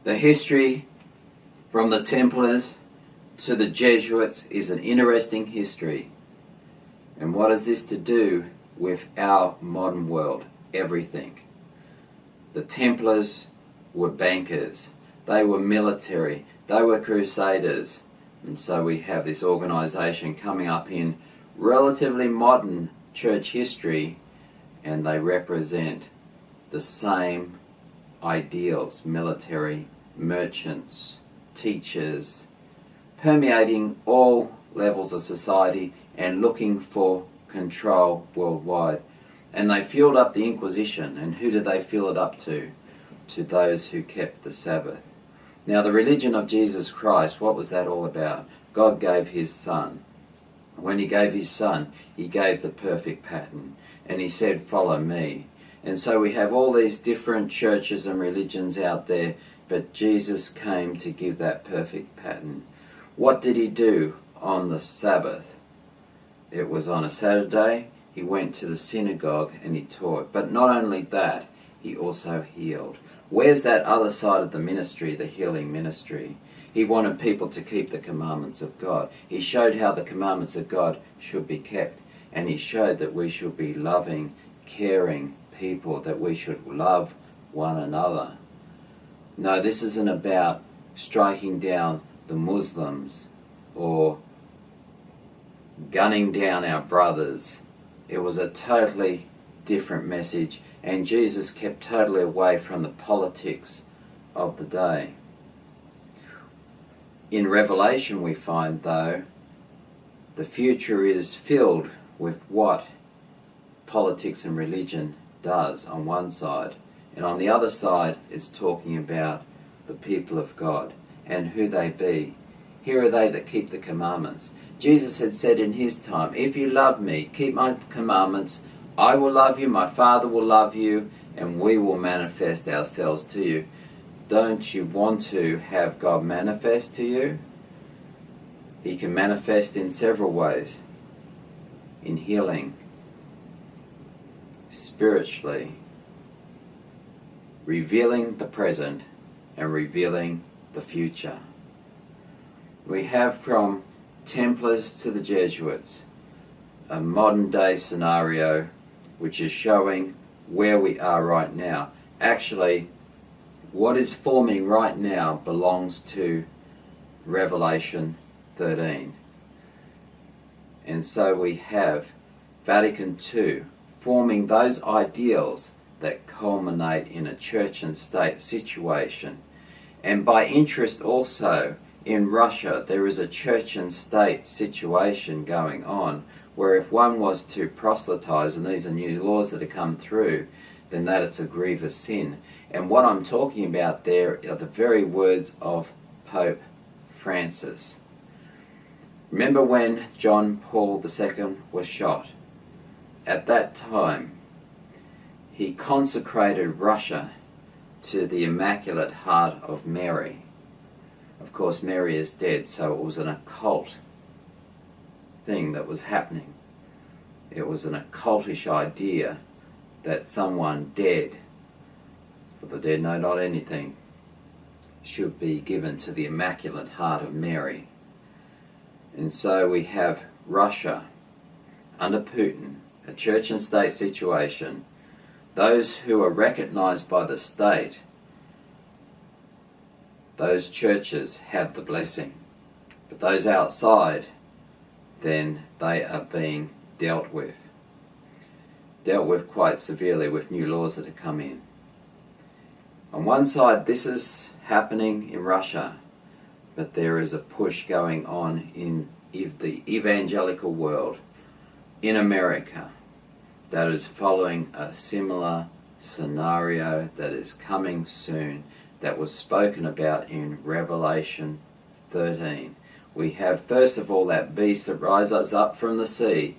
The history from the Templars to the Jesuits is an interesting history. And what is this to do with our modern world? Everything. The Templars were bankers. They were military. They were crusaders. And so we have this organisation coming up in relatively modern church history, and they represent the same ideals: military, merchants, teachers, permeating all levels of society and looking for control worldwide. And they fueled up the Inquisition. And who did they fuel it up to? To those who kept the Sabbath. Now, the religion of Jesus Christ, what was that all about? God gave his Son. When he gave his Son, he gave the perfect pattern. And he said, "Follow me." And so we have all these different churches and religions out there, but Jesus came to give that perfect pattern. What did he do on the Sabbath? It was on a Saturday. He went to the synagogue and he taught. But not only that, he also healed. Where's that other side of the ministry, the healing ministry? He wanted people to keep the commandments of God. He showed how the commandments of God should be kept. And he showed that we should be loving, caring people, that we should love one another. No, this isn't about striking down the Muslims or gunning down our brothers. It was a totally different message, and Jesus kept totally away from the politics of the day. In Revelation we find, though, the future is filled with what politics and religion does on one side, and on the other side it's talking about the people of God and who they be. Here are they that keep the commandments. Jesus had said in his time, "If you love me, keep my commandments, I will love you, my Father will love you, and we will manifest ourselves to you." Don't you want to have God manifest to you? He can manifest in several ways. In healing, spiritually, revealing the present and revealing the future. We have from Templars to the Jesuits a modern day scenario which is showing where we are right now. Actually, what is forming right now belongs to Revelation 13. And so we have Vatican II forming those ideals that culminate in a church and state situation. And by interest also, in Russia there is a church and state situation going on, where if one was to proselytize, and these are new laws that have come through, then that is a grievous sin. And what I'm talking about there are the very words of Pope Francis. Remember when John Paul II was shot? At that time, he consecrated Russia to the Immaculate Heart of Mary. Of course, Mary is dead, so it was an occult thing that was happening. It was an occultish idea that someone dead, for the dead know not anything, should be given to the Immaculate Heart of Mary. And so we have Russia under Putin, a church and state situation. Those who are recognized by the state, those churches have the blessing. But those outside, then they are being dealt with quite severely with new laws that have come in. On one side, this is happening in Russia, but there is a push going on in the evangelical world, in America, that is following a similar scenario that is coming soon, that was spoken about in Revelation 13. We have, first of all, that beast that rises up from the sea.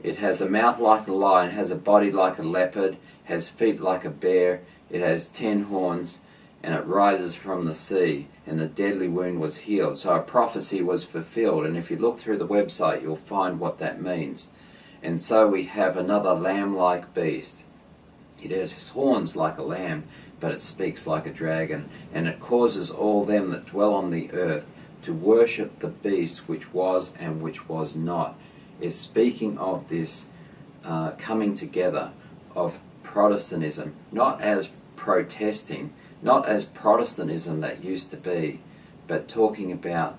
It has a mouth like a lion, has a body like a leopard, has feet like a bear, it has 10 horns, and it rises from the sea, and the deadly wound was healed. So a prophecy was fulfilled, and if you look through the website, you'll find what that means. And so we have another lamb-like beast. It has horns like a lamb, but it speaks like a dragon, and it causes all them that dwell on the earth to worship the beast which was and which was not. Is speaking of this coming together of Protestantism, not as protesting, not as Protestantism that used to be, but talking about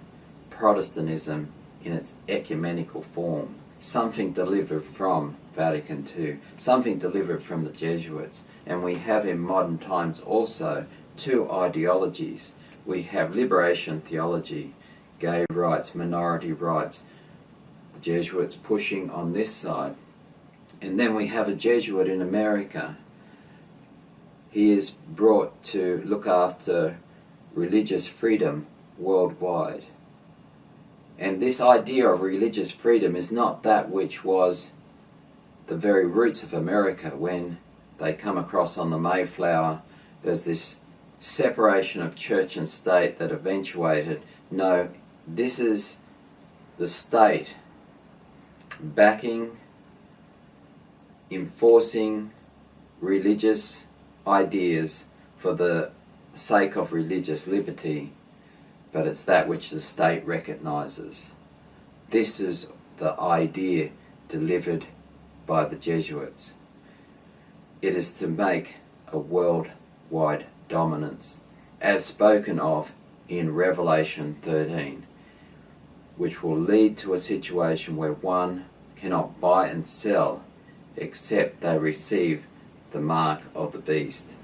Protestantism in its ecumenical form, something delivered from Vatican II, something delivered from the Jesuits. And we have in modern times also two ideologies. We have liberation theology, gay rights, minority rights, the Jesuits pushing on this side. And then we have a Jesuit in America. He is brought to look after religious freedom worldwide. And this idea of religious freedom is not that which was the very roots of America when they come across on the Mayflower. There's this separation of church and state that eventuated. No, this is the state backing, enforcing religious ideas for the sake of religious liberty, but it's that which the state recognizes. This is the idea delivered by the Jesuits. It is to make a worldwide dominance, as spoken of in Revelation 13, which will lead to a situation where one cannot buy and sell except they receive the mark of the beast.